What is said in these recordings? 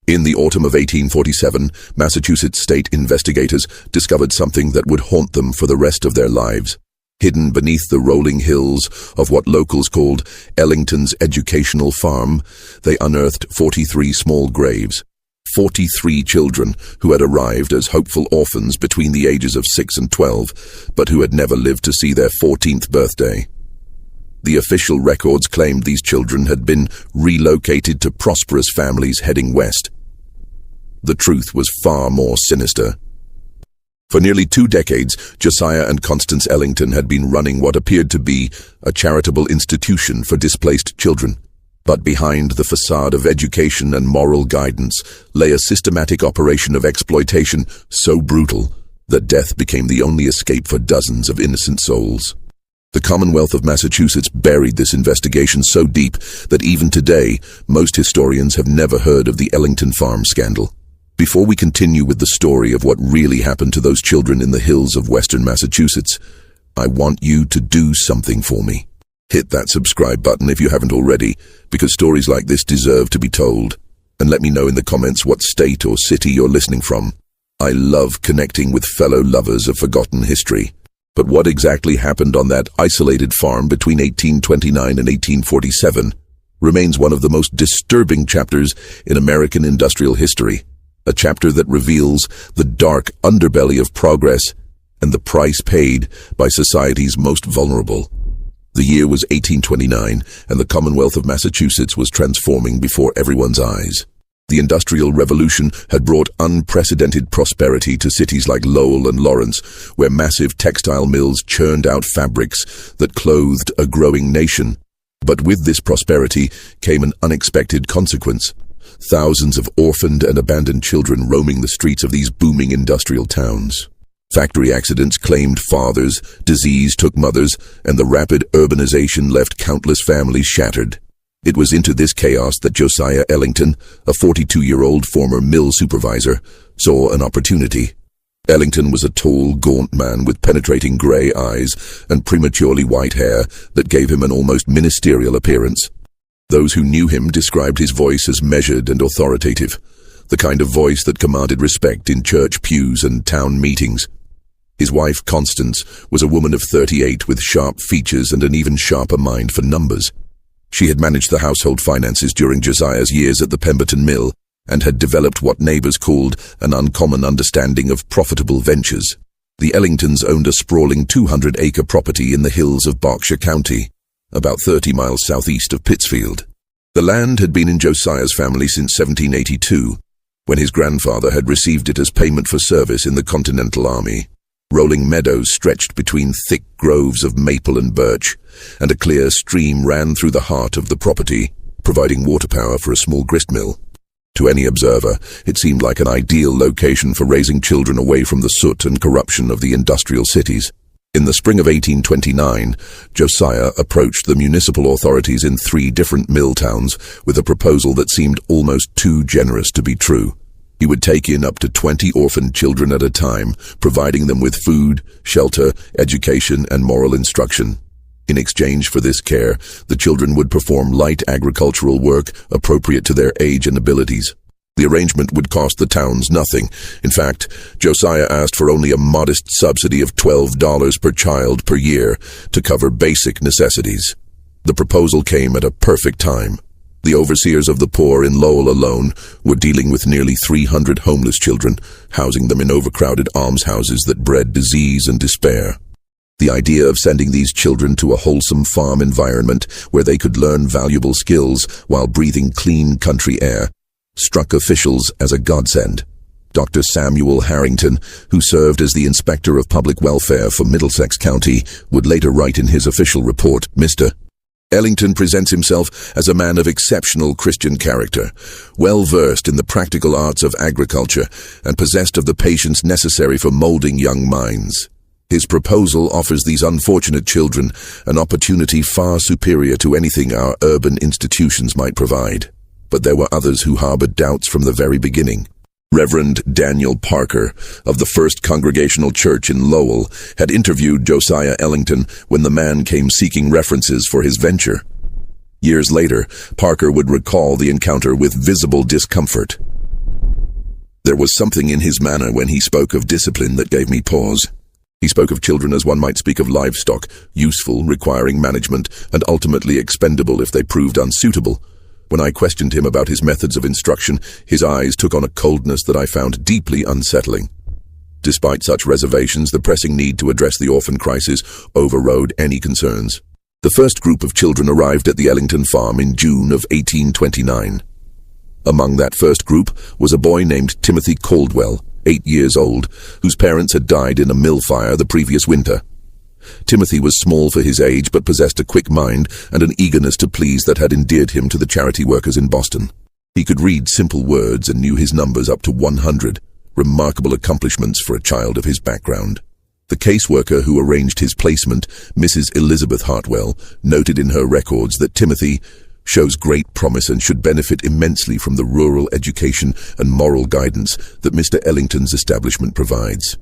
In the autumn of 1847, Massachusetts state investigators discovered something that would haunt them for the rest of their lives. Hidden beneath the rolling hills of what locals called Ellington's educational farm, they unearthed 43 small graves. 43 children who had arrived as hopeful orphans between the ages of 6 and 12, but who had never lived to see their 14th birthday. The official records claimed these children had been relocated to prosperous families heading west. The truth was far more sinister. For nearly 2 decades, Josiah and Constance Ellington had been running what appeared to be a charitable institution for displaced children. But behind the facade of education and moral guidance lay a systematic operation of exploitation so brutal that death became the only escape for dozens of innocent souls. The Commonwealth of Massachusetts buried this investigation so deep that even today, most historians have never heard of the Ellington farm scandal. Before we continue with the story of what really happened to those children in the hills of western Massachusetts, I want you to do something for me. Hit that subscribe button if you haven't already, because stories like this deserve to be told. And let me know in the comments what state or city you're listening from. I love connecting with fellow lovers of forgotten history. But what exactly happened on that isolated farm between 1829 and 1847 remains one of the most disturbing chapters in American industrial history. A chapter that reveals the dark underbelly of progress and the price paid by society's most vulnerable. The year was 1829, and the Commonwealth of Massachusetts was transforming before everyone's eyes. The Industrial Revolution had brought unprecedented prosperity to cities like Lowell and Lawrence, where massive textile mills churned out fabrics that clothed a growing nation. But with this prosperity came an unexpected consequence. Thousands of orphaned and abandoned children roaming the streets of these booming industrial towns. Factory accidents claimed fathers, disease took mothers, and the rapid urbanization left countless families shattered. It was into this chaos that Josiah Ellington, a 42-year-old former mill supervisor, saw an opportunity. Ellington was a tall, gaunt man with penetrating gray eyes and prematurely white hair that gave him an almost ministerial appearance. Those who knew him described his voice as measured and authoritative, the kind of voice that commanded respect in church pews and town meetings. His wife, Constance, was a woman of 38 with sharp features and an even sharper mind for numbers. She had managed the household finances during Josiah's years at the Pemberton Mill and had developed what neighbors called an uncommon understanding of profitable ventures. The Ellingtons owned a sprawling 200-acre property in the hills of Berkshire County, about 30 miles southeast of Pittsfield. The land had been in Josiah's family since 1782, when his grandfather had received it as payment for service in the Continental Army. Rolling meadows stretched between thick groves of maple and birch, and a clear stream ran through the heart of the property, providing water power for a small grist mill. To any observer, it seemed like an ideal location for raising children away from the soot and corruption of the industrial cities. In the spring of 1829, Josiah approached the municipal authorities in 3 different mill towns with a proposal that seemed almost too generous to be true. He would take in up to 20 orphaned children at a time, providing them with food, shelter, education, and moral instruction. In exchange for this care, the children would perform light agricultural work appropriate to their age and abilities. The arrangement would cost the towns nothing. In fact, Josiah asked for only a modest subsidy of $12 per child per year to cover basic necessities. The proposal came at a perfect time. The overseers of the poor in Lowell alone were dealing with nearly 300 homeless children, housing them in overcrowded almshouses that bred disease and despair. The idea of sending these children to a wholesome farm environment where they could learn valuable skills while breathing clean country air struck officials as a godsend. Dr. Samuel Harrington, who served as the Inspector of Public Welfare for Middlesex County, would later write in his official report, Mr. Ellington presents himself as a man of exceptional Christian character, well-versed in the practical arts of agriculture and possessed of the patience necessary for molding young minds. His proposal offers these unfortunate children an opportunity far superior to anything our urban institutions might provide. But there were others who harbored doubts from the very beginning. Reverend Daniel Parker of the First Congregational Church in Lowell had interviewed Josiah Ellington when the man came seeking references for his venture. Years later, Parker would recall the encounter with visible discomfort. There was something in his manner when he spoke of discipline that gave me pause. He spoke of children as one might speak of livestock, useful, requiring management, and ultimately expendable if they proved unsuitable. When I questioned him about his methods of instruction, his eyes took on a coldness that I found deeply unsettling. Despite such reservations, the pressing need to address the orphan crisis overrode any concerns. The first group of children arrived at the Ellington farm in June of 1829. Among that first group was a boy named Timothy Caldwell, 8 years old, whose parents had died in a mill fire the previous winter. Timothy was small for his age, but possessed a quick mind and an eagerness to please that had endeared him to the charity workers in Boston. He could read simple words and knew his numbers up to 100, remarkable accomplishments for a child of his background. The caseworker who arranged his placement, Mrs. Elizabeth Hartwell, noted in her records that Timothy shows great promise and should benefit immensely from the rural education and moral guidance that Mr. Ellington's establishment provides.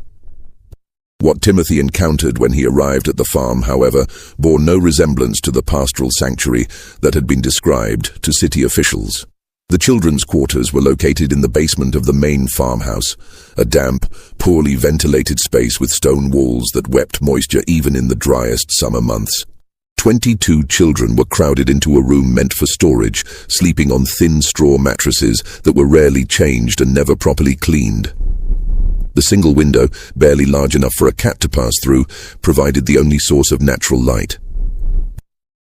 What Timothy encountered when he arrived at the farm, however, bore no resemblance to the pastoral sanctuary that had been described to city officials. The children's quarters were located in the basement of the main farmhouse, a damp, poorly ventilated space with stone walls that wept moisture even in the driest summer months. 22 children were crowded into a room meant for storage, sleeping on thin straw mattresses that were rarely changed and never properly cleaned. The single window, barely large enough for a cat to pass through, provided the only source of natural light.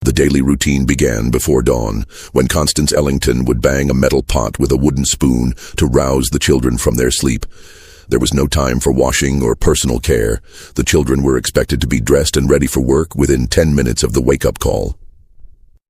The daily routine began before dawn, when Constance Ellington would bang a metal pot with a wooden spoon to rouse the children from their sleep. There was no time for washing or personal care. The children were expected to be dressed and ready for work within 10 minutes of the wake-up call.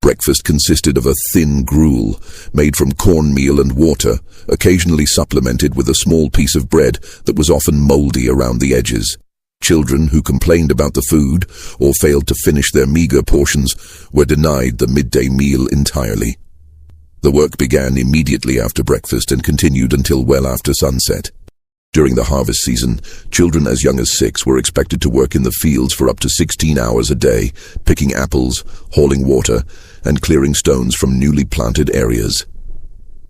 Breakfast consisted of a thin gruel made from cornmeal and water, occasionally supplemented with a small piece of bread that was often moldy around the edges. Children who complained about the food or failed to finish their meager portions were denied the midday meal entirely. The work began immediately after breakfast and continued until well after sunset. During the harvest season, children as young as 6 were expected to work in the fields for up to 16 hours a day, picking apples, hauling water, and clearing stones from newly planted areas.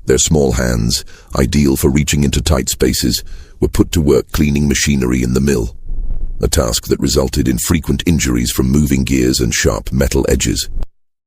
Their small hands, ideal for reaching into tight spaces, were put to work cleaning machinery in the mill, a task that resulted in frequent injuries from moving gears and sharp metal edges.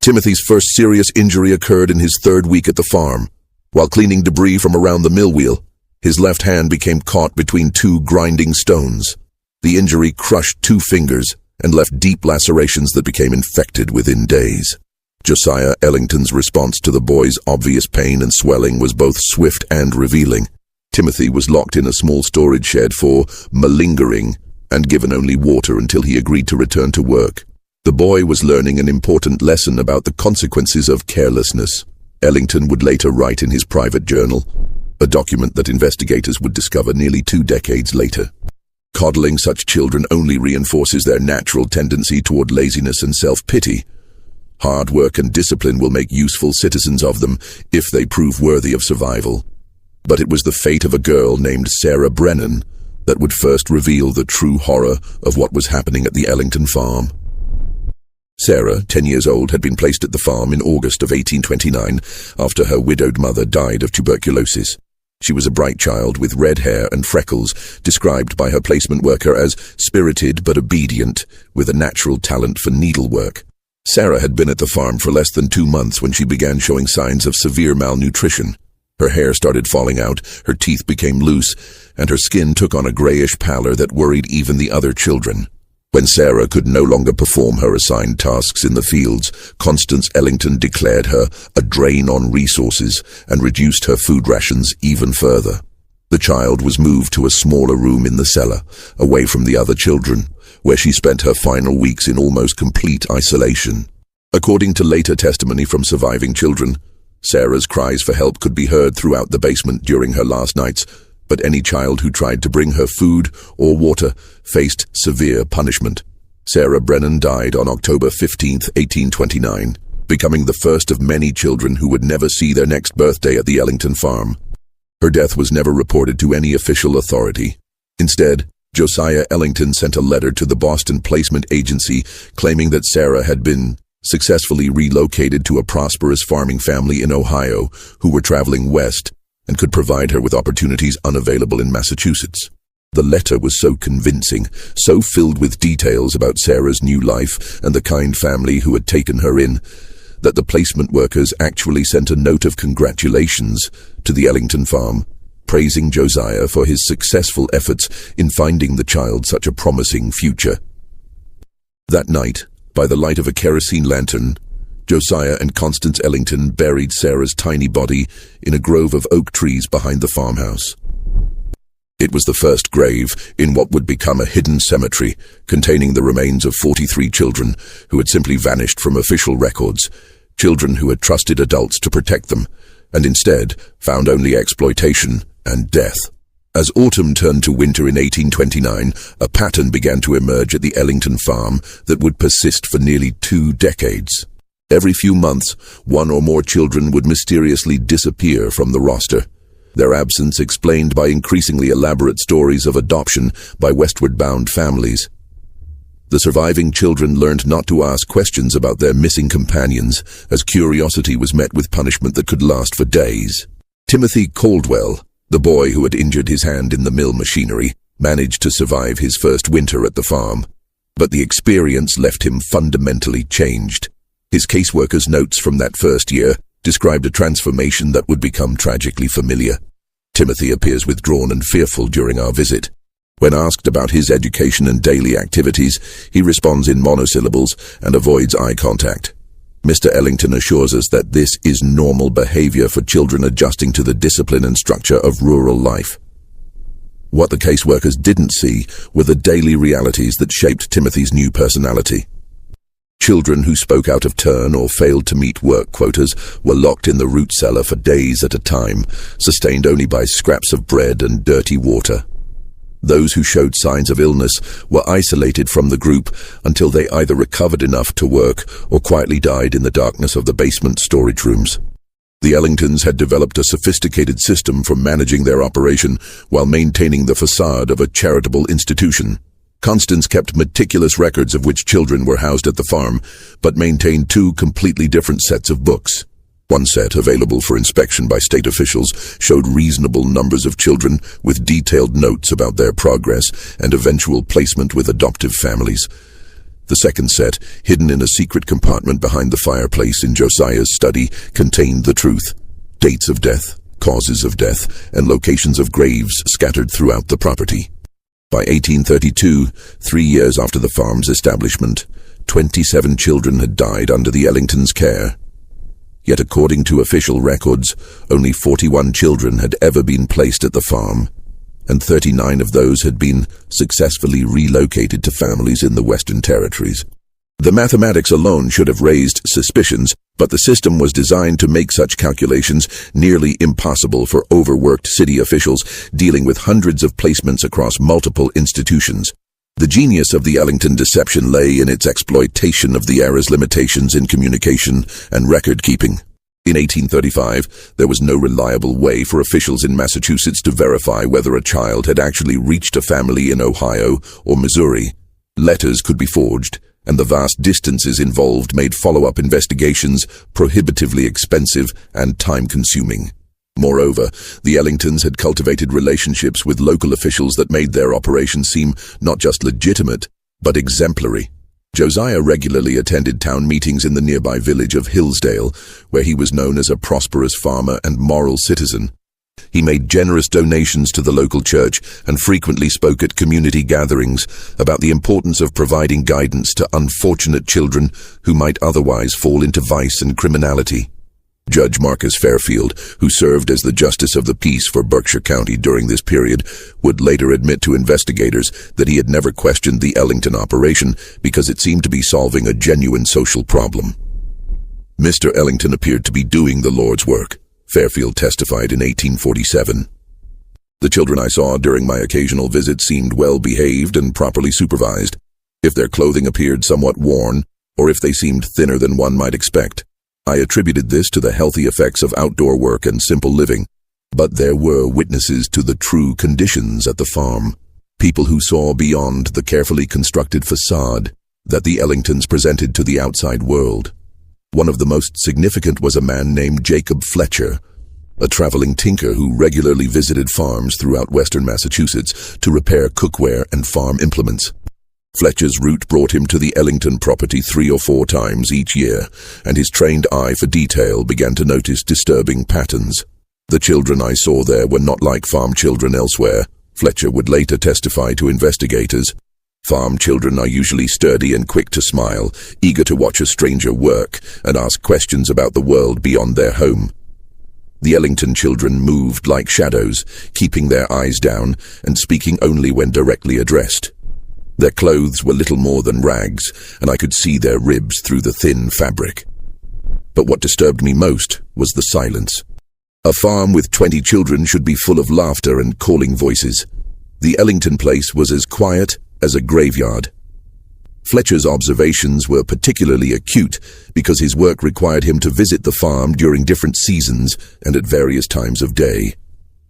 Timothy's first serious injury occurred in his 3rd week at the farm. While cleaning debris from around the mill wheel, his left hand became caught between 2 grinding stones. The injury crushed 2 fingers and left deep lacerations that became infected within days. Josiah Ellington's response to the boy's obvious pain and swelling was both swift and revealing. Timothy was locked in a small storage shed for malingering and given only water until he agreed to return to work. The boy was learning an important lesson about the consequences of carelessness. Ellington would later write in his private journal, a document that investigators would discover nearly 2 decades later. Coddling such children only reinforces their natural tendency toward laziness and self-pity. Hard work and discipline will make useful citizens of them if they prove worthy of survival. But it was the fate of a girl named Sarah Brennan that would first reveal the true horror of what was happening at the Ellington farm. Sarah, 10 years old, had been placed at the farm in August of 1829 after her widowed mother died of tuberculosis. She was a bright child with red hair and freckles, described by her placement worker as spirited but obedient, with a natural talent for needlework. Sarah had been at the farm for less than 2 months when she began showing signs of severe malnutrition. Her hair started falling out, her teeth became loose, and her skin took on a grayish pallor that worried even the other children. When Sarah could no longer perform her assigned tasks in the fields, Constance Ellington declared her a drain on resources and reduced her food rations even further. The child was moved to a smaller room in the cellar, away from the other children, where she spent her final weeks in almost complete isolation. According to later testimony from surviving children, Sarah's cries for help could be heard throughout the basement during her last nights, but any child who tried to bring her food or water faced severe punishment. Sarah Brennan died on October 15, 1829, becoming the first of many children who would never see their next birthday at the Ellington farm. Her death was never reported to any official authority. Instead, Josiah Ellington sent a letter to the Boston Placement Agency claiming that Sarah had been successfully relocated to a prosperous farming family in Ohio who were traveling west and could provide her with opportunities unavailable in Massachusetts. The letter was so convincing, so filled with details about Sarah's new life and the kind family who had taken her in, that the placement workers actually sent a note of congratulations to the Ellington farm, praising Josiah for his successful efforts in finding the child such a promising future. That night, by the light of a kerosene lantern, Josiah and Constance Ellington buried Sarah's tiny body in a grove of oak trees behind the farmhouse. It was the first grave in what would become a hidden cemetery containing the remains of 43 children who had simply vanished from official records, children who had trusted adults to protect them, and instead found only exploitation and death. As autumn turned to winter in 1829, a pattern began to emerge at the Ellington farm that would persist for nearly 2 decades. Every few months, one or more children would mysteriously disappear from the roster, their absence explained by increasingly elaborate stories of adoption by westward-bound families. The surviving children learned not to ask questions about their missing companions, as curiosity was met with punishment that could last for days. Timothy Caldwell, the boy who had injured his hand in the mill machinery, managed to survive his first winter at the farm, but the experience left him fundamentally changed. His caseworker's notes from that first year described a transformation that would become tragically familiar. Timothy appears withdrawn and fearful during our visit. When asked about his education and daily activities, he responds in monosyllables and avoids eye contact. Mr. Ellington assures us that this is normal behavior for children adjusting to the discipline and structure of rural life. What the caseworkers didn't see were the daily realities that shaped Timothy's new personality. Children who spoke out of turn or failed to meet work quotas were locked in the root cellar for days at a time, sustained only by scraps of bread and dirty water. Those who showed signs of illness were isolated from the group until they either recovered enough to work or quietly died in the darkness of the basement storage rooms. The Ellingtons had developed a sophisticated system for managing their operation while maintaining the facade of a charitable institution. Constance kept meticulous records of which children were housed at the farm, but maintained 2 completely different sets of books. One set, available for inspection by state officials, showed reasonable numbers of children with detailed notes about their progress and eventual placement with adoptive families. The second set, hidden in a secret compartment behind the fireplace in Josiah's study, contained the truth: dates of death, causes of death, and locations of graves scattered throughout the property. By 1832, 3 years after the farm's establishment, 27 children had died under the Ellingtons' care. Yet according to official records, only 41 children had ever been placed at the farm, and 39 of those had been successfully relocated to families in the Western Territories. The mathematics alone should have raised suspicions, but the system was designed to make such calculations nearly impossible for overworked city officials dealing with hundreds of placements across multiple institutions. The genius of the Ellington deception lay in its exploitation of the era's limitations in communication and record-keeping. In 1835, there was no reliable way for officials in Massachusetts to verify whether a child had actually reached a family in Ohio or Missouri. Letters could be forged, and the vast distances involved made follow-up investigations prohibitively expensive and time-consuming. Moreover, the Ellingtons had cultivated relationships with local officials that made their operation seem not just legitimate, but exemplary. Josiah regularly attended town meetings in the nearby village of Hillsdale, where he was known as a prosperous farmer and moral citizen. He made generous donations to the local church and frequently spoke at community gatherings about the importance of providing guidance to unfortunate children who might otherwise fall into vice and criminality. Judge Marcus Fairfield, who served as the Justice of the Peace for Berkshire County during this period, would later admit to investigators that he had never questioned the Ellington operation because it seemed to be solving a genuine social problem. Mr. Ellington appeared to be doing the Lord's work, Fairfield testified in 1847. The children I saw during my occasional visit seemed well-behaved and properly supervised. If their clothing appeared somewhat worn, or if they seemed thinner than one might expect, I attributed this to the healthy effects of outdoor work and simple living. But there were witnesses to the true conditions at the farm, people who saw beyond the carefully constructed facade that the Ellingtons presented to the outside world. One of the most significant was a man named Jacob Fletcher, a traveling tinker who regularly visited farms throughout western Massachusetts to repair cookware and farm implements. Fletcher's route brought him to the Ellington property 3 or 4 times each year, and his trained eye for detail began to notice disturbing patterns. "The children I saw there were not like farm children elsewhere," Fletcher would later testify to investigators. "Farm children are usually sturdy and quick to smile, eager to watch a stranger work and ask questions about the world beyond their home." The Ellington children moved like shadows, keeping their eyes down and speaking only when directly addressed. Their clothes were little more than rags, and I could see their ribs through the thin fabric. But what disturbed me most was the silence. A farm with 20 children should be full of laughter and calling voices. The Ellington place was as quiet as a graveyard. Fletcher's observations were particularly acute because his work required him to visit the farm during different seasons and at various times of day.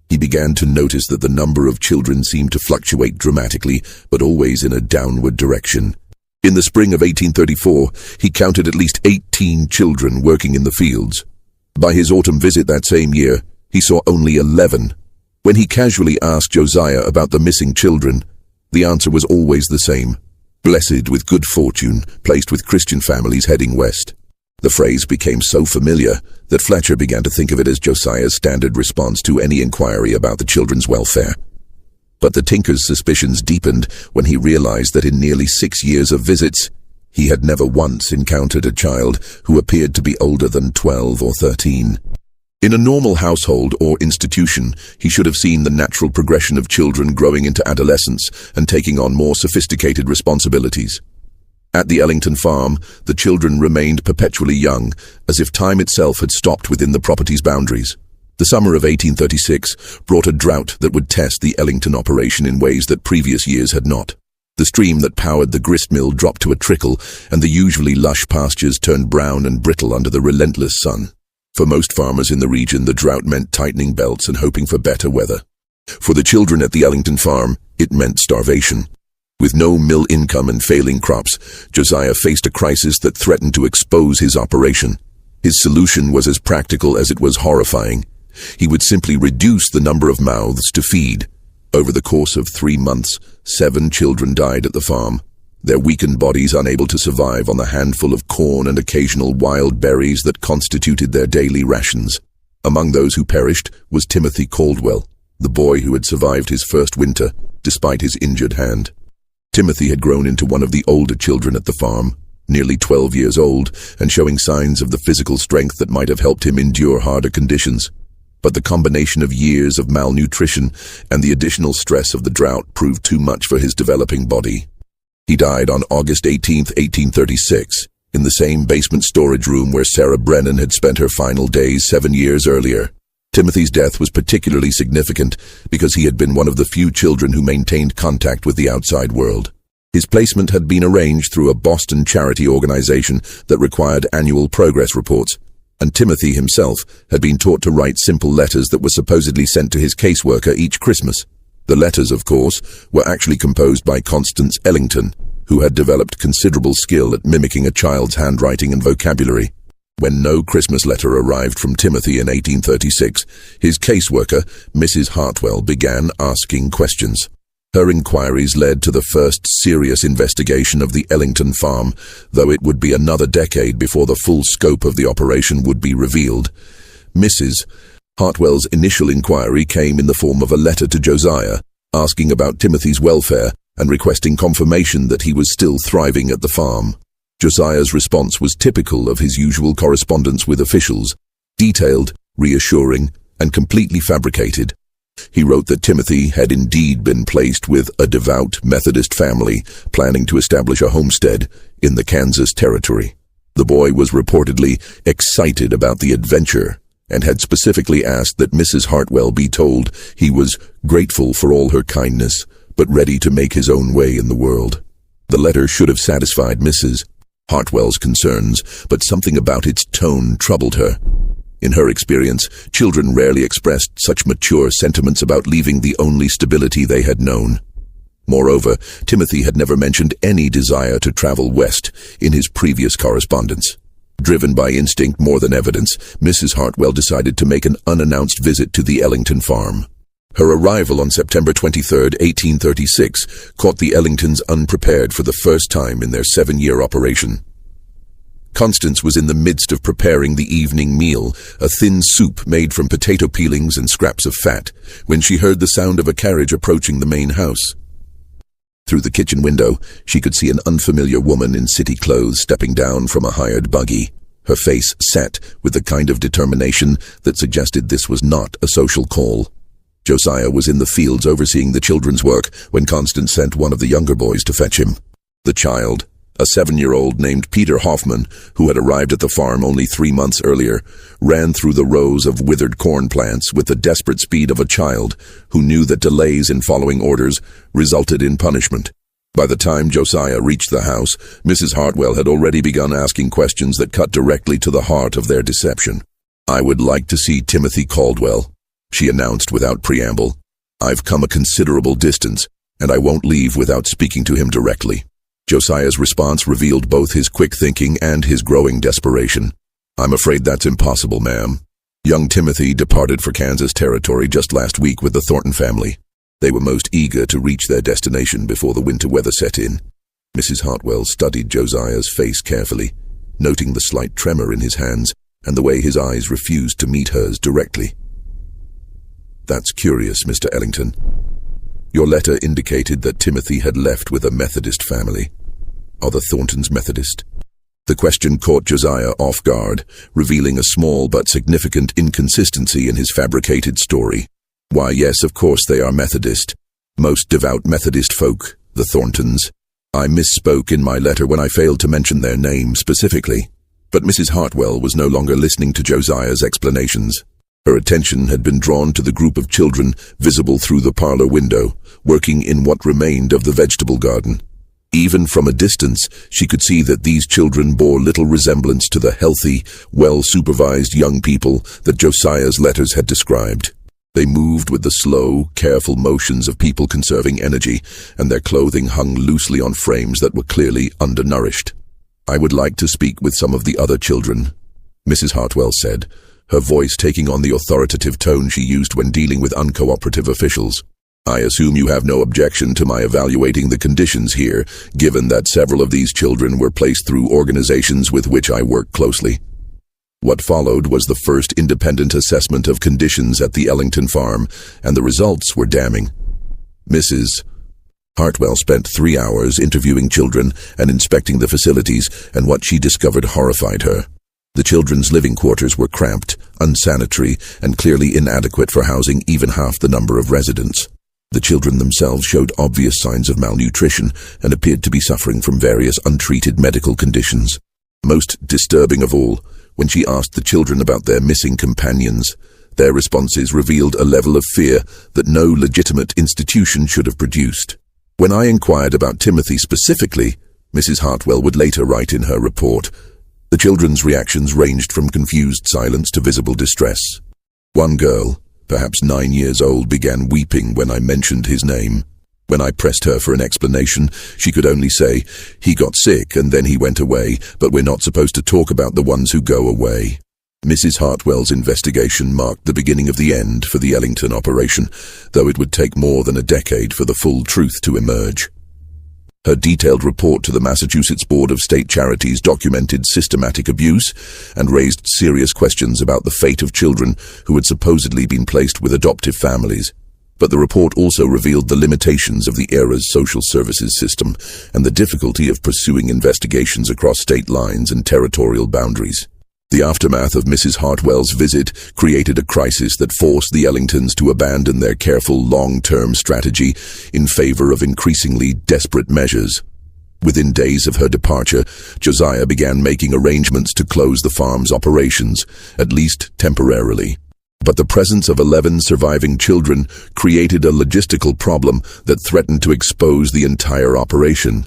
He began to notice that the number of children seemed to fluctuate dramatically, but always in a downward direction. In the spring of 1834, he counted at least 18 children working in the fields. By his autumn visit that same year, he saw only 11. When he casually asked Josiah about the missing children, the answer was always the same: blessed with good fortune, placed with Christian families heading west. The phrase became so familiar that Fletcher began to think of it as Josiah's standard response to any inquiry about the children's welfare. But the tinker's suspicions deepened when he realized that in nearly 6 years of visits, he had never once encountered a child who appeared to be older than 12 or 13. In a normal household or institution, he should have seen the natural progression of children growing into adolescence and taking on more sophisticated responsibilities. At the Ellington farm, the children remained perpetually young, as if time itself had stopped within the property's boundaries. The summer of 1836 brought a drought that would test the Ellington operation in ways that previous years had not. The stream that powered the grist mill dropped to a trickle, and the usually lush pastures turned brown and brittle under the relentless sun. For most farmers in the region, the drought meant tightening belts and hoping for better weather. For the children at the Ellington farm, it meant starvation. With no mill income and failing crops, Josiah faced a crisis that threatened to expose his operation. His solution was as practical as it was horrifying. He would simply reduce the number of mouths to feed. Over the course of 3 months, 7 children died at the farm, their weakened bodies unable to survive on the handful of corn and occasional wild berries that constituted their daily rations. Among those who perished was Timothy Caldwell, the boy who had survived his first winter despite his injured hand. Timothy had grown into one of the older children at the farm, nearly 12 years old, and showing signs of the physical strength that might have helped him endure harder conditions. But the combination of years of malnutrition and the additional stress of the drought proved too much for his developing body. He died on August 18, 1836, in the same basement storage room where Sarah Brennan had spent her final days 7 years earlier. Timothy's death was particularly significant because he had been one of the few children who maintained contact with the outside world. His placement had been arranged through a Boston charity organization that required annual progress reports, and Timothy himself had been taught to write simple letters that were supposedly sent to his caseworker each Christmas. The letters, of course, were actually composed by Constance Ellington, who had developed considerable skill at mimicking a child's handwriting and vocabulary. When no Christmas letter arrived from Timothy in 1836, his caseworker, Mrs. Hartwell, began asking questions. Her inquiries led to the first serious investigation of the Ellington farm, though it would be another decade before the full scope of the operation would be revealed. Mrs. Hartwell's initial inquiry came in the form of a letter to Josiah, asking about Timothy's welfare and requesting confirmation that he was still thriving at the farm. Josiah's response was typical of his usual correspondence with officials, detailed, reassuring, and completely fabricated. He wrote that Timothy had indeed been placed with a devout Methodist family planning to establish a homestead in the Kansas Territory. The boy was reportedly excited about the adventure and had specifically asked that Mrs. Hartwell be told he was grateful for all her kindness, but ready to make his own way in the world. The letter should have satisfied Mrs. Hartwell's concerns, but something about its tone troubled her. In her experience, children rarely expressed such mature sentiments about leaving the only stability they had known. Moreover, Timothy had never mentioned any desire to travel west in his previous correspondence. Driven by instinct more than evidence, Mrs. Hartwell decided to make an unannounced visit to the Ellington farm. Her arrival on September 23, 1836, caught the Ellingtons unprepared for the first time in their 7-year operation. Constance was in the midst of preparing the evening meal, a thin soup made from potato peelings and scraps of fat, when she heard the sound of a carriage approaching the main house. Through the kitchen window, she could see an unfamiliar woman in city clothes stepping down from a hired buggy, her face set with the kind of determination that suggested this was not a social call. Josiah was in the fields overseeing the children's work when Constance sent one of the younger boys to fetch him. The child, a 7-year-old named Peter Hoffman, who had arrived at the farm only 3 months earlier, ran through the rows of withered corn plants with the desperate speed of a child who knew that delays in following orders resulted in punishment. By the time Josiah reached the house, Mrs. Hartwell had already begun asking questions that cut directly to the heart of their deception. "I would like to see Timothy Caldwell," she announced without preamble. "I've come a considerable distance, and I won't leave without speaking to him directly." Josiah's response revealed both his quick thinking and his growing desperation. "I'm afraid that's impossible, ma'am. Young Timothy departed for Kansas Territory just last week with the Thornton family. They were most eager to reach their destination before the winter weather set in." Mrs. Hartwell studied Josiah's face carefully, noting the slight tremor in his hands and the way his eyes refused to meet hers directly. "That's curious, Mr. Ellington. Your letter indicated that Timothy had left with a Methodist family. Are the Thorntons Methodist?" The question caught Josiah off guard, revealing a small but significant inconsistency in his fabricated story. "Why, yes, of course they are Methodist. Most devout Methodist folk, the Thorntons. I misspoke in my letter when I failed to mention their name specifically." But Mrs. Hartwell was no longer listening to Josiah's explanations. Her attention had been drawn to the group of children visible through the parlor window, working in what remained of the vegetable garden. Even from a distance, she could see that these children bore little resemblance to the healthy, well-supervised young people that Josiah's letters had described. They moved with the slow, careful motions of people conserving energy, and their clothing hung loosely on frames that were clearly undernourished. "I would like to speak with some of the other children," Mrs. Hartwell said, her voice taking on the authoritative tone she used when dealing with uncooperative officials. "I assume you have no objection to my evaluating the conditions here, given that several of these children were placed through organizations with which I work closely." What followed was the first independent assessment of conditions at the Ellington farm, and the results were damning. Mrs. Hartwell spent 3 hours interviewing children and inspecting the facilities, and what she discovered horrified her. The children's living quarters were cramped, unsanitary, and clearly inadequate for housing even half the number of residents. The children themselves showed obvious signs of malnutrition and appeared to be suffering from various untreated medical conditions. Most disturbing of all, when she asked the children about their missing companions, their responses revealed a level of fear that no legitimate institution should have produced. When I inquired about Timothy specifically, Mrs. Hartwell would later write in her report, the children's reactions ranged from confused silence to visible distress. One girl, perhaps 9 years old, began weeping when I mentioned his name. When I pressed her for an explanation, she could only say, "He got sick and then he went away, but we're not supposed to talk about the ones who go away." Mrs. Hartwell's investigation marked the beginning of the end for the Ellington operation, though it would take more than a decade for the full truth to emerge. Her detailed report to the Massachusetts Board of State Charities documented systematic abuse and raised serious questions about the fate of children who had supposedly been placed with adoptive families. But the report also revealed the limitations of the era's social services system and the difficulty of pursuing investigations across state lines and territorial boundaries. The aftermath of Mrs. Hartwell's visit created a crisis that forced the Ellingtons to abandon their careful long-term strategy in favor of increasingly desperate measures. Within days of her departure, Josiah began making arrangements to close the farm's operations, at least temporarily. But the presence of 11 surviving children created a logistical problem that threatened to expose the entire operation.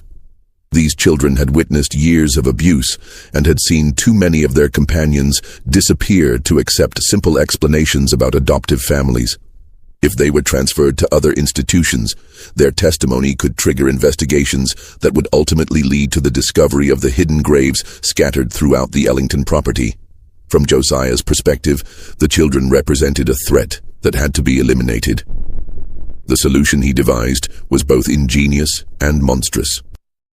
These children had witnessed years of abuse and had seen too many of their companions disappear to accept simple explanations about adoptive families. If they were transferred to other institutions, their testimony could trigger investigations that would ultimately lead to the discovery of the hidden graves scattered throughout the Ellington property. From Josiah's perspective, the children represented a threat that had to be eliminated. The solution he devised was both ingenious and monstrous.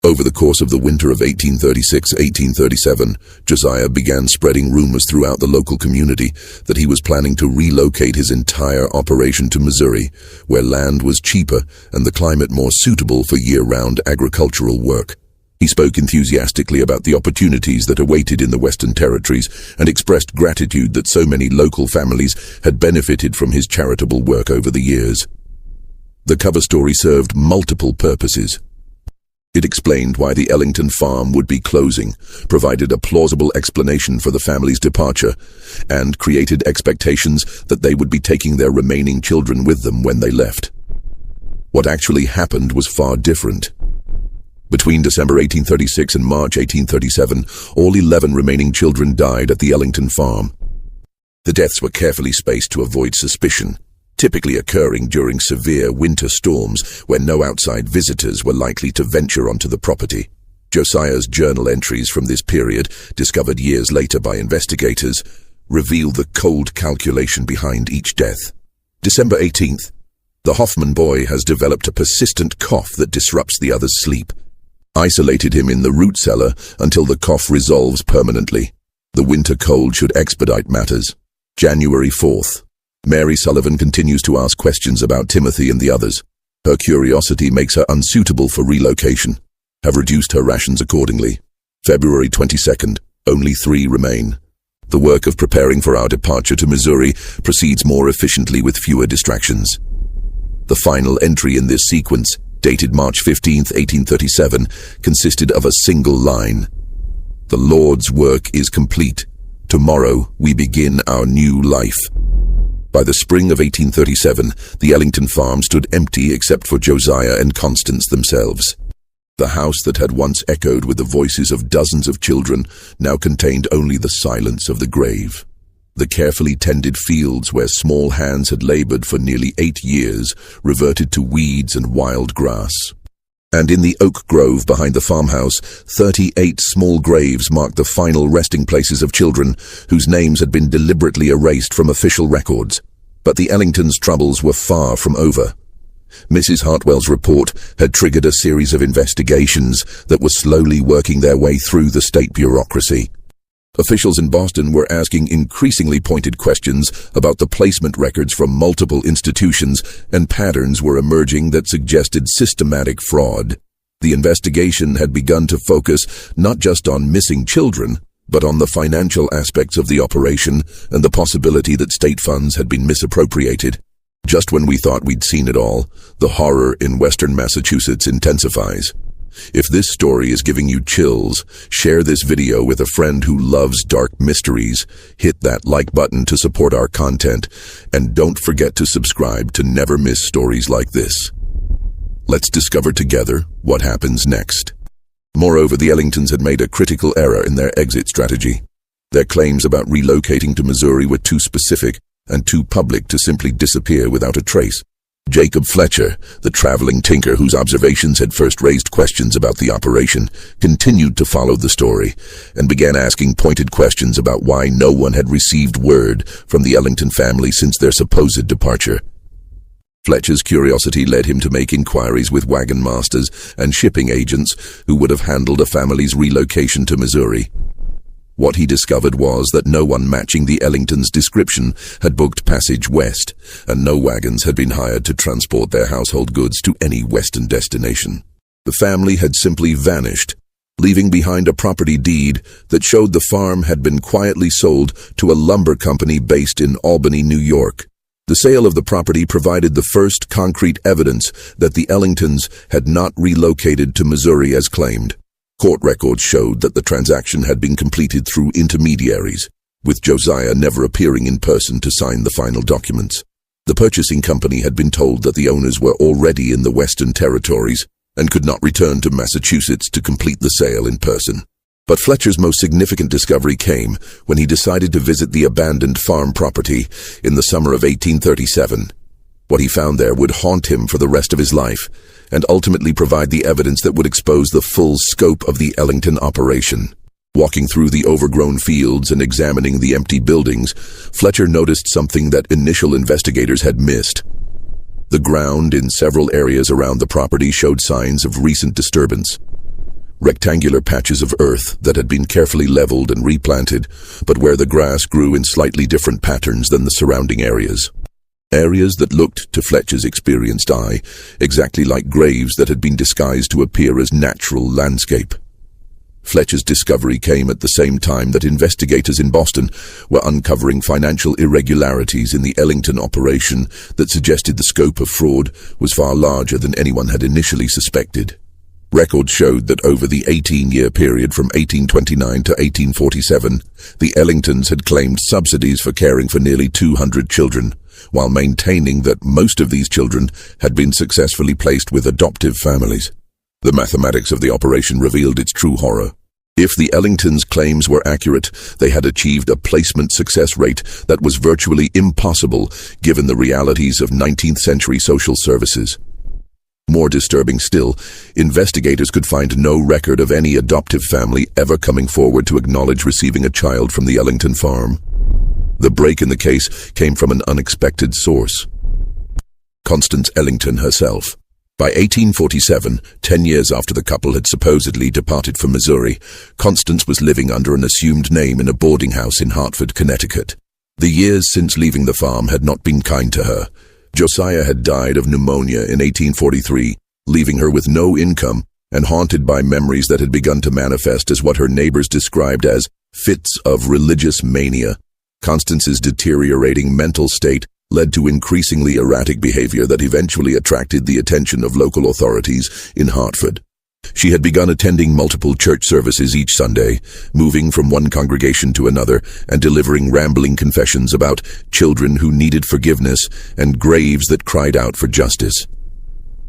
Over the course of the winter of 1836-1837, Josiah began spreading rumors throughout the local community that he was planning to relocate his entire operation to Missouri, where land was cheaper and the climate more suitable for year-round agricultural work. He spoke enthusiastically about the opportunities that awaited in the Western Territories and expressed gratitude that so many local families had benefited from his charitable work over the years. The cover story served multiple purposes. It explained why the Ellington farm would be closing, provided a plausible explanation for the family's departure, and created expectations that they would be taking their remaining children with them when they left. What actually happened was far different. Between December 1836 and March 1837, all 11 remaining children died at the Ellington farm. The deaths were carefully spaced to avoid suspicion, typically occurring during severe winter storms when no outside visitors were likely to venture onto the property. Josiah's journal entries from this period, discovered years later by investigators, reveal the cold calculation behind each death. December 18th. The Hoffman boy has developed a persistent cough that disrupts the others' sleep. Isolated him in the root cellar until the cough resolves permanently. The winter cold should expedite matters. January 4th. Mary Sullivan continues to ask questions about Timothy and the others. Her curiosity makes her unsuitable for relocation. Have reduced her rations accordingly. February 22nd. Only 3 remain. The work of preparing for our departure to Missouri proceeds more efficiently with fewer distractions. The final entry in this sequence, dated March 15, 1837, consisted of a single line. The Lord's work is complete. Tomorrow we begin our new life. By the spring of 1837, the Ellington farm stood empty except for Josiah and Constance themselves. The house that had once echoed with the voices of dozens of children now contained only the silence of the grave. The carefully tended fields where small hands had labored for nearly 8 years reverted to weeds and wild grass. And in the oak grove behind the farmhouse, 38 small graves marked the final resting places of children whose names had been deliberately erased from official records. But the Ellingtons' troubles were far from over. Mrs. Hartwell's report had triggered a series of investigations that were slowly working their way through the state bureaucracy. Officials in Boston were asking increasingly pointed questions about the placement records from multiple institutions, and patterns were emerging that suggested systematic fraud. The investigation had begun to focus not just on missing children, but on the financial aspects of the operation and the possibility that state funds had been misappropriated. Just when we thought we'd seen it all, the horror in western Massachusetts intensifies. If this story is giving you chills, share this video with a friend who loves dark mysteries, hit that like button to support our content, and don't forget to subscribe to never miss stories like this. Let's discover together what happens next. Moreover, the Ellingtons had made a critical error in their exit strategy. Their claims about relocating to Missouri were too specific and too public to simply disappear without a trace. Jacob Fletcher, the traveling tinker whose observations had first raised questions about the operation, continued to follow the story and began asking pointed questions about why no one had received word from the Ellington family since their supposed departure. Fletcher's curiosity led him to make inquiries with wagon masters and shipping agents who would have handled a family's relocation to Missouri. What he discovered was that no one matching the Ellingtons' description had booked passage west, and no wagons had been hired to transport their household goods to any western destination. The family had simply vanished, leaving behind a property deed that showed the farm had been quietly sold to a lumber company based in Albany, New York. The sale of the property provided the first concrete evidence that the Ellingtons had not relocated to Missouri as claimed. Court records showed that the transaction had been completed through intermediaries, with Josiah never appearing in person to sign the final documents. The purchasing company had been told that the owners were already in the Western Territories and could not return to Massachusetts to complete the sale in person. But Fletcher's most significant discovery came when he decided to visit the abandoned farm property in the summer of 1837. What he found there would haunt him for the rest of his life, and ultimately provide the evidence that would expose the full scope of the Ellington operation. Walking through the overgrown fields and examining the empty buildings, Fletcher noticed something that initial investigators had missed. The ground in several areas around the property showed signs of recent disturbance. Rectangular patches of earth that had been carefully leveled and replanted, but where the grass grew in slightly different patterns than the surrounding areas. Areas that looked, to Fletcher's experienced eye, exactly like graves that had been disguised to appear as natural landscape. Fletcher's discovery came at the same time that investigators in Boston were uncovering financial irregularities in the Ellington operation that suggested the scope of fraud was far larger than anyone had initially suspected. Records showed that over the 18-year period from 1829 to 1847, the Ellingtons had claimed subsidies for caring for nearly 200 children, while maintaining that most of these children had been successfully placed with adoptive families. The mathematics of the operation revealed its true horror. If the Ellingtons' claims were accurate, they had achieved a placement success rate that was virtually impossible given the realities of 19th-century social services. More disturbing still, investigators could find no record of any adoptive family ever coming forward to acknowledge receiving a child from the Ellington farm. The break in the case came from an unexpected source: Constance Ellington herself. By 1847, 10 years after the couple had supposedly departed for Missouri, Constance was living under an assumed name in a boarding house in Hartford, Connecticut. The years since leaving the farm had not been kind to her. Josiah had died of pneumonia in 1843, leaving her with no income and haunted by memories that had begun to manifest as what her neighbors described as fits of religious mania. Constance's deteriorating mental state led to increasingly erratic behavior that eventually attracted the attention of local authorities in Hartford. She had begun attending multiple church services each Sunday, moving from one congregation to another and delivering rambling confessions about children who needed forgiveness and graves that cried out for justice.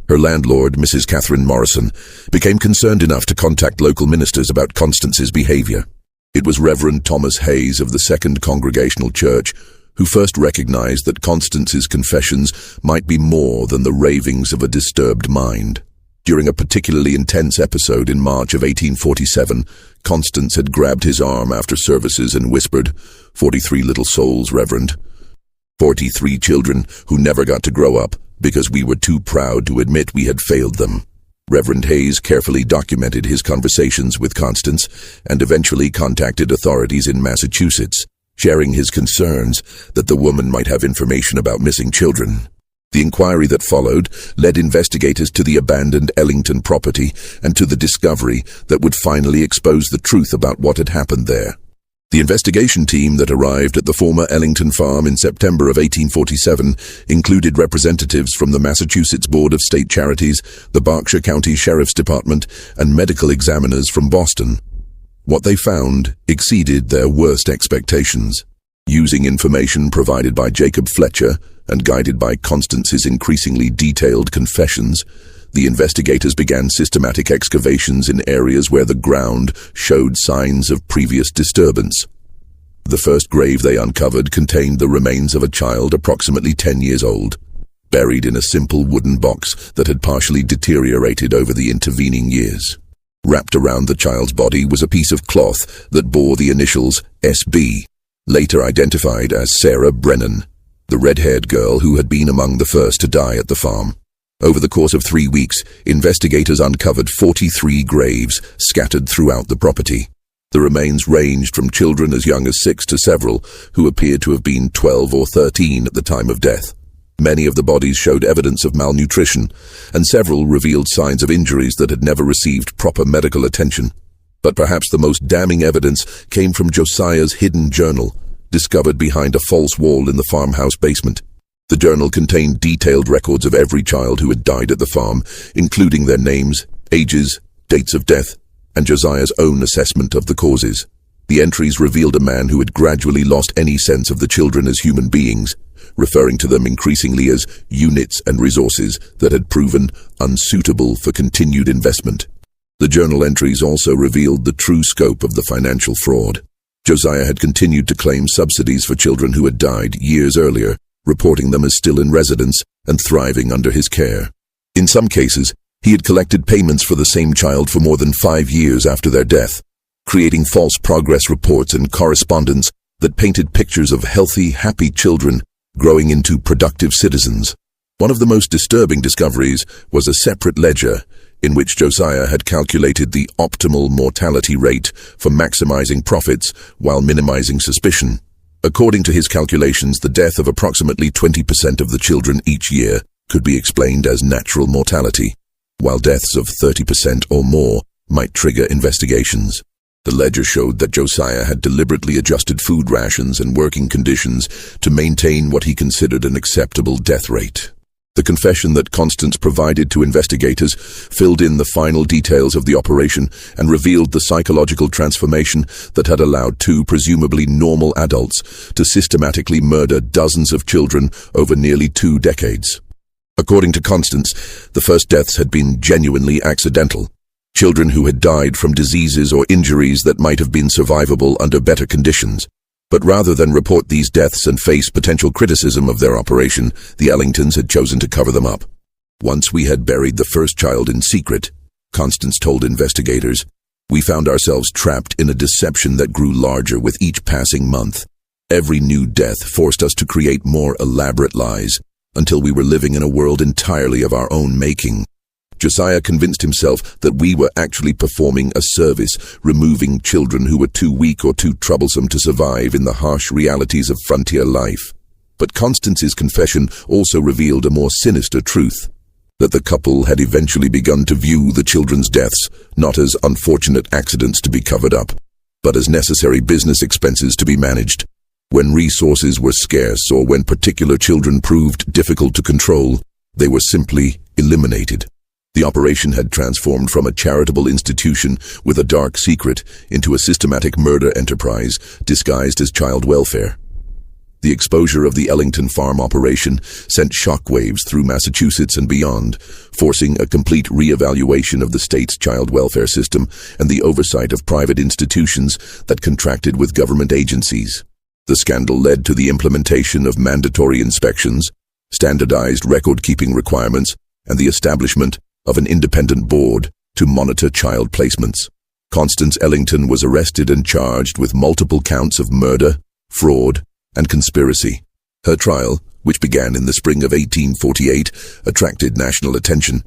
Her landlord, Mrs. Catherine Morrison, became concerned enough to contact local ministers about Constance's behavior. It was Reverend Thomas Hayes of the Second Congregational Church who first recognized that Constance's confessions might be more than the ravings of a disturbed mind. During a particularly intense episode in March of 1847, Constance had grabbed his arm after services and whispered, "43 little souls, Reverend. 43 children who never got to grow up because we were too proud to admit we had failed them." Reverend Hayes carefully documented his conversations with Constance and eventually contacted authorities in Massachusetts, sharing his concerns that the woman might have information about missing children. The inquiry that followed led investigators to the abandoned Ellington property and to the discovery that would finally expose the truth about what had happened there. The investigation team that arrived at the former Ellington farm in September of 1847 included representatives from the Massachusetts Board of State Charities, the Berkshire County Sheriff's Department, and medical examiners from Boston. What they found exceeded their worst expectations. Using information provided by Jacob Fletcher and guided by Constance's increasingly detailed confessions, the investigators began systematic excavations in areas where the ground showed signs of previous disturbance. The first grave they uncovered contained the remains of a child approximately 10 years old, buried in a simple wooden box that had partially deteriorated over the intervening years. Wrapped around the child's body was a piece of cloth that bore the initials SB, later identified as Sarah Brennan, the red-haired girl who had been among the first to die at the farm. Over the course of 3 weeks, investigators uncovered 43 graves scattered throughout the property. The remains ranged from children as young as 6 to several who appeared to have been 12 or 13 at the time of death. Many of the bodies showed evidence of malnutrition, and several revealed signs of injuries that had never received proper medical attention. But perhaps the most damning evidence came from Josiah's hidden journal, discovered behind a false wall in the farmhouse basement. The journal contained detailed records of every child who had died at the farm, including their names, ages, dates of death, and Josiah's own assessment of the causes. The entries revealed a man who had gradually lost any sense of the children as human beings, referring to them increasingly as units and resources that had proven unsuitable for continued investment. The journal entries also revealed the true scope of the financial fraud. Josiah had continued to claim subsidies for children who had died years earlier, reporting them as still in residence and thriving under his care. In some cases, he had collected payments for the same child for more than 5 years after their death, creating false progress reports and correspondence that painted pictures of healthy, happy children growing into productive citizens. One of the most disturbing discoveries was a separate ledger in which Josiah had calculated the optimal mortality rate for maximizing profits while minimizing suspicion. According to his calculations, the death of approximately 20% of the children each year could be explained as natural mortality, while deaths of 30% or more might trigger investigations. The ledger showed that Josiah had deliberately adjusted food rations and working conditions to maintain what he considered an acceptable death rate. The confession that Constance provided to investigators filled in the final details of the operation and revealed the psychological transformation that had allowed two presumably normal adults to systematically murder dozens of children over nearly 2 decades. According to Constance, the first deaths had been genuinely accidental. Children who had died from diseases or injuries that might have been survivable under better conditions. But rather than report these deaths and face potential criticism of their operation, the Ellingtons had chosen to cover them up. Once we had buried the first child in secret, Constance told investigators, we found ourselves trapped in a deception that grew larger with each passing month. Every new death forced us to create more elaborate lies, until we were living in a world entirely of our own making. Josiah convinced himself that we were actually performing a service, removing children who were too weak or too troublesome to survive in the harsh realities of frontier life. But Constance's confession also revealed a more sinister truth, that the couple had eventually begun to view the children's deaths not as unfortunate accidents to be covered up, but as necessary business expenses to be managed. When resources were scarce or when particular children proved difficult to control, they were simply eliminated. The operation had transformed from a charitable institution with a dark secret into a systematic murder enterprise disguised as child welfare. The exposure of the Ellington farm operation sent shockwaves through Massachusetts and beyond, forcing a complete re-evaluation of the state's child welfare system and the oversight of private institutions that contracted with government agencies. The scandal led to the implementation of mandatory inspections, standardized record-keeping requirements, and the establishment of an independent board to monitor child placements. Constance Ellington was arrested and charged with multiple counts of murder, fraud, and conspiracy. Her trial, which began in the spring of 1848, attracted national attention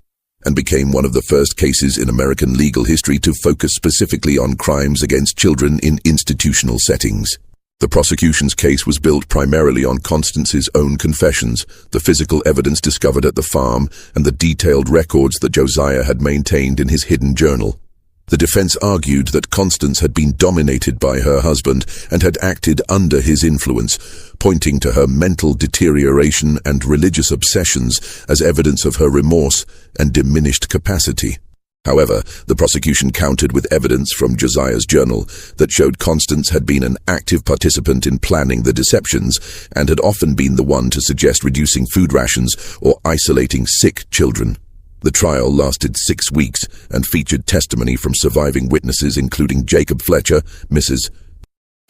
and became one of the first cases in American legal history to focus specifically on crimes against children in institutional settings. The prosecution's case was built primarily on Constance's own confessions, the physical evidence discovered at the farm, and the detailed records that Josiah had maintained in his hidden journal. The defense argued that Constance had been dominated by her husband and had acted under his influence, pointing to her mental deterioration and religious obsessions as evidence of her remorse and diminished capacity. However, the prosecution countered with evidence from Josiah's journal that showed Constance had been an active participant in planning the deceptions and had often been the one to suggest reducing food rations or isolating sick children. The trial lasted 6 weeks and featured testimony from surviving witnesses including Jacob Fletcher, Mrs.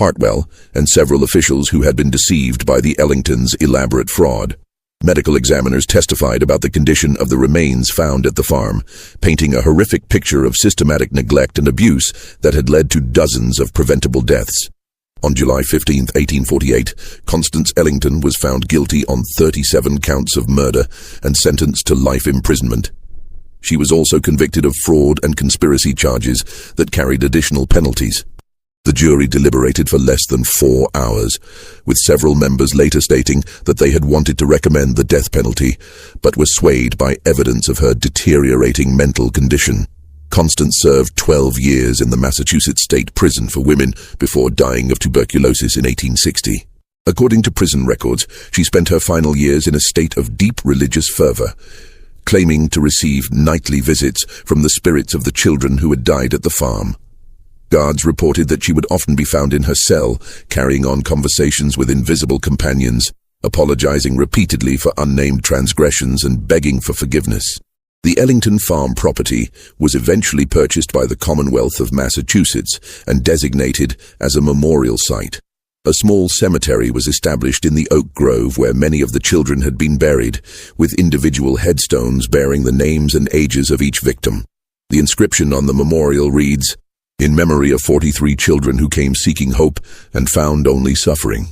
Hartwell, and several officials who had been deceived by the Ellingtons' elaborate fraud. Medical examiners testified about the condition of the remains found at the farm, painting a horrific picture of systematic neglect and abuse that had led to dozens of preventable deaths. On July 15, 1848, Constance Ellington was found guilty on 37 counts of murder and sentenced to life imprisonment. She was also convicted of fraud and conspiracy charges that carried additional penalties. The jury deliberated for less than 4 hours, with several members later stating that they had wanted to recommend the death penalty, but were swayed by evidence of her deteriorating mental condition. Constance served 12 years in the Massachusetts State Prison for Women before dying of tuberculosis in 1860. According to prison records, she spent her final years in a state of deep religious fervor, claiming to receive nightly visits from the spirits of the children who had died at the farm. Guards reported that she would often be found in her cell, carrying on conversations with invisible companions, apologizing repeatedly for unnamed transgressions and begging for forgiveness. The Ellington farm property was eventually purchased by the Commonwealth of Massachusetts and designated as a memorial site. A small cemetery was established in the oak grove where many of the children had been buried, with individual headstones bearing the names and ages of each victim. The inscription on the memorial reads, "In memory of 43 children who came seeking hope and found only suffering.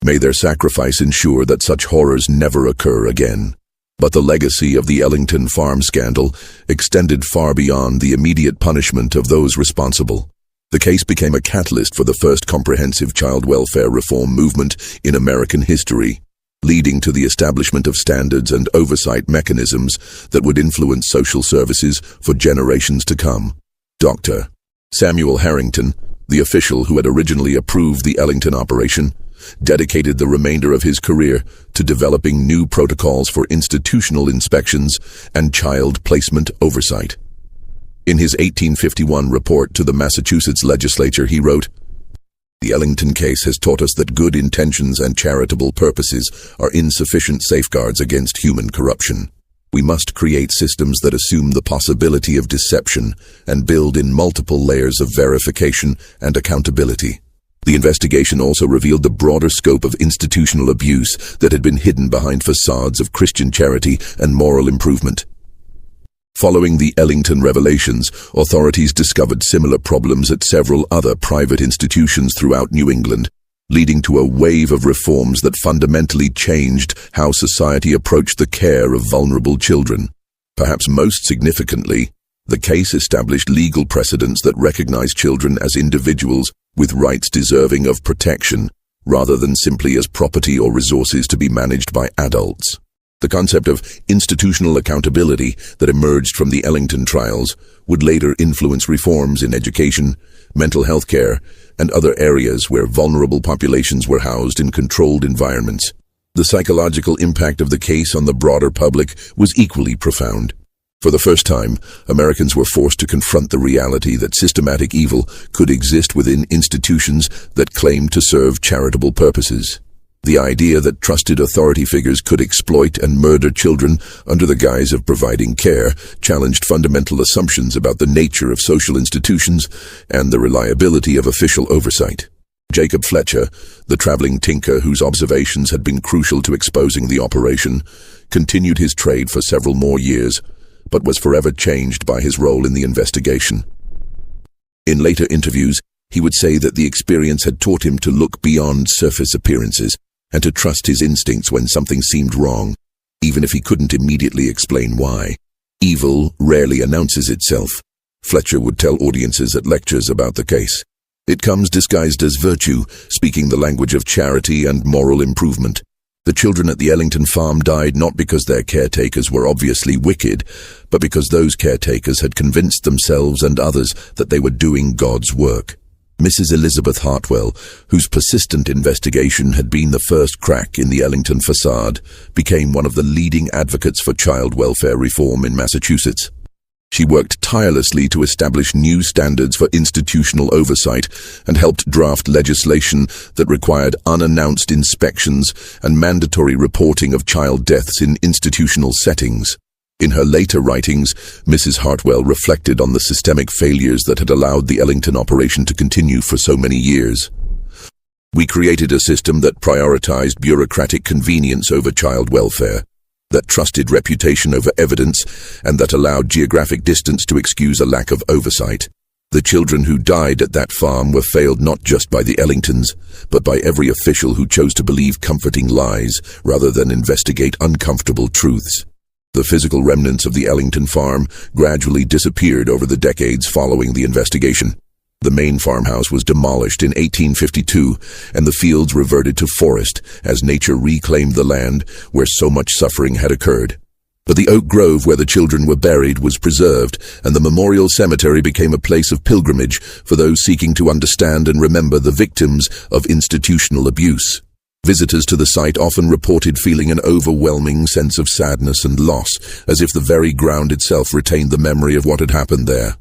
May their sacrifice ensure that such horrors never occur again." But the legacy of the Ellington farm scandal extended far beyond the immediate punishment of those responsible. The case became a catalyst for the first comprehensive child welfare reform movement in American history, leading to the establishment of standards and oversight mechanisms that would influence social services for generations to come. Dr. Samuel Harrington, the official who had originally approved the Ellington operation, dedicated the remainder of his career to developing new protocols for institutional inspections and child placement oversight. In his 1851 report to the Massachusetts legislature, he wrote, "The Ellington case has taught us that good intentions and charitable purposes are insufficient safeguards against human corruption. We must create systems that assume the possibility of deception and build in multiple layers of verification and accountability." The investigation also revealed the broader scope of institutional abuse that had been hidden behind facades of Christian charity and moral improvement. Following the Ellington revelations, authorities discovered similar problems at several other private institutions throughout New England, leading to a wave of reforms that fundamentally changed how society approached the care of vulnerable children. Perhaps most significantly, the case established legal precedents that recognize children as individuals with rights deserving of protection, rather than simply as property or resources to be managed by adults. The concept of institutional accountability that emerged from the Ellington trials would later influence reforms in education, mental health care, and other areas where vulnerable populations were housed in controlled environments. The psychological impact of the case on the broader public was equally profound. For the first time, Americans were forced to confront the reality that systematic evil could exist within institutions that claimed to serve charitable purposes. The idea that trusted authority figures could exploit and murder children under the guise of providing care challenged fundamental assumptions about the nature of social institutions and the reliability of official oversight. Jacob Fletcher, the traveling tinker whose observations had been crucial to exposing the operation, continued his trade for several more years, but was forever changed by his role in the investigation. In later interviews, he would say that the experience had taught him to look beyond surface appearances and to trust his instincts when something seemed wrong, even if he couldn't immediately explain why. Evil rarely announces itself, Fletcher would tell audiences at lectures about the case. It comes disguised as virtue, speaking the language of charity and moral improvement. The children at the Ellington farm died not because their caretakers were obviously wicked, but because those caretakers had convinced themselves and others that they were doing God's work. Mrs. Elizabeth Hartwell, whose persistent investigation had been the first crack in the Ellington facade, became one of the leading advocates for child welfare reform in Massachusetts. She worked tirelessly to establish new standards for institutional oversight and helped draft legislation that required unannounced inspections and mandatory reporting of child deaths in institutional settings. In her later writings, Mrs. Hartwell reflected on the systemic failures that had allowed the Ellington operation to continue for so many years. "We created a system that prioritized bureaucratic convenience over child welfare, that trusted reputation over evidence, and that allowed geographic distance to excuse a lack of oversight. The children who died at that farm were failed not just by the Ellingtons, but by every official who chose to believe comforting lies rather than investigate uncomfortable truths." The physical remnants of the Ellington farm gradually disappeared over the decades following the investigation. The main farmhouse was demolished in 1852, and the fields reverted to forest as nature reclaimed the land where so much suffering had occurred. But the oak grove where the children were buried was preserved, and the memorial cemetery became a place of pilgrimage for those seeking to understand and remember the victims of institutional abuse. Visitors to the site often reported feeling an overwhelming sense of sadness and loss, as if the very ground itself retained the memory of what had happened there.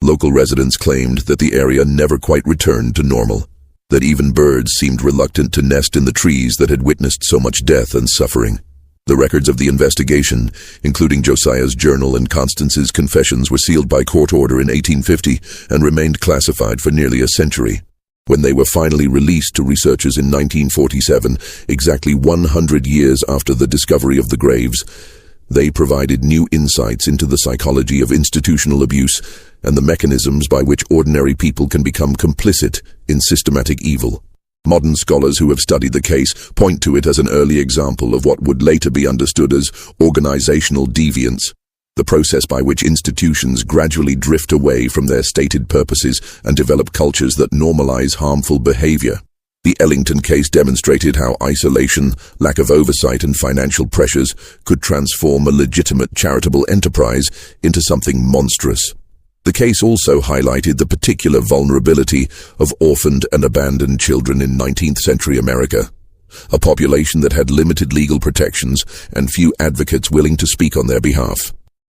Local residents claimed that the area never quite returned to normal, that even birds seemed reluctant to nest in the trees that had witnessed so much death and suffering. The records of the investigation, including Josiah's journal and Constance's confessions, were sealed by court order in 1850 and remained classified for nearly a century. When they were finally released to researchers in 1947, exactly 100 years after the discovery of the graves, they provided new insights into the psychology of institutional abuse and the mechanisms by which ordinary people can become complicit in systematic evil. Modern scholars who have studied the case point to it as an early example of what would later be understood as organizational deviance, the process by which institutions gradually drift away from their stated purposes and develop cultures that normalize harmful behavior. The Ellington case demonstrated how isolation, lack of oversight, and financial pressures could transform a legitimate charitable enterprise into something monstrous. The case also highlighted the particular vulnerability of orphaned and abandoned children in 19th century America, a population that had limited legal protections and few advocates willing to speak on their behalf.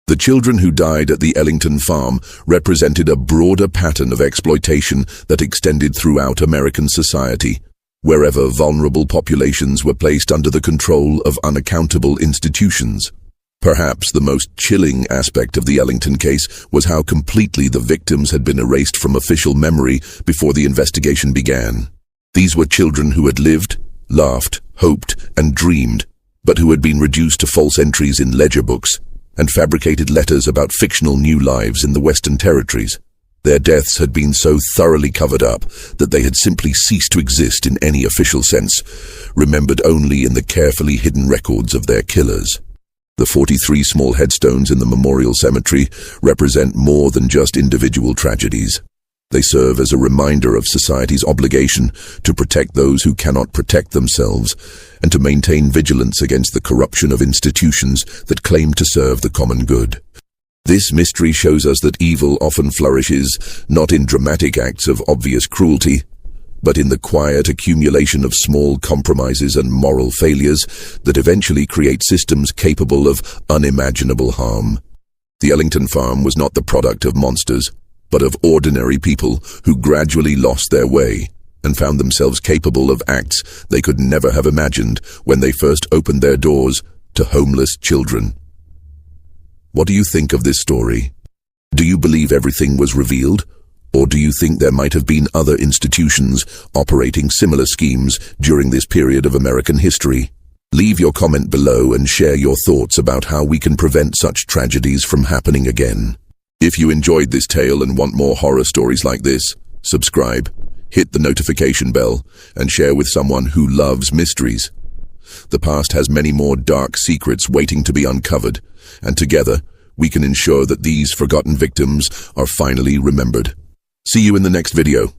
The children who died at the Ellington farm represented a broader pattern of exploitation that extended throughout American society, wherever vulnerable populations were placed under the control of unaccountable institutions. Perhaps the most chilling aspect of the Ellington case was how completely the victims had been erased from official memory before the investigation began. These were children who had lived, laughed, hoped, and dreamed, but who had been reduced to false entries in ledger books and fabricated letters about fictional new lives in the Western Territories. Their deaths had been so thoroughly covered up that they had simply ceased to exist in any official sense, remembered only in the carefully hidden records of their killers. The 43 small headstones in the memorial cemetery represent more than just individual tragedies. They serve as a reminder of society's obligation to protect those who cannot protect themselves and to maintain vigilance against the corruption of institutions that claim to serve the common good. This mystery shows us that evil often flourishes not in dramatic acts of obvious cruelty, but in the quiet accumulation of small compromises and moral failures that eventually create systems capable of unimaginable harm. The Ellington farm was not the product of monsters, but of ordinary people who gradually lost their way and found themselves capable of acts they could never have imagined when they first opened their doors to homeless children. What do you think of this story? Do you believe everything was revealed? Or do you think there might have been other institutions operating similar schemes during this period of American history? Leave your comment below and share your thoughts about how we can prevent such tragedies from happening again. If you enjoyed this tale and want more horror stories like this, subscribe, hit the notification bell, and share with someone who loves mysteries. The past has many more dark secrets waiting to be uncovered, and together we can ensure that these forgotten victims are finally remembered. See you in the next video.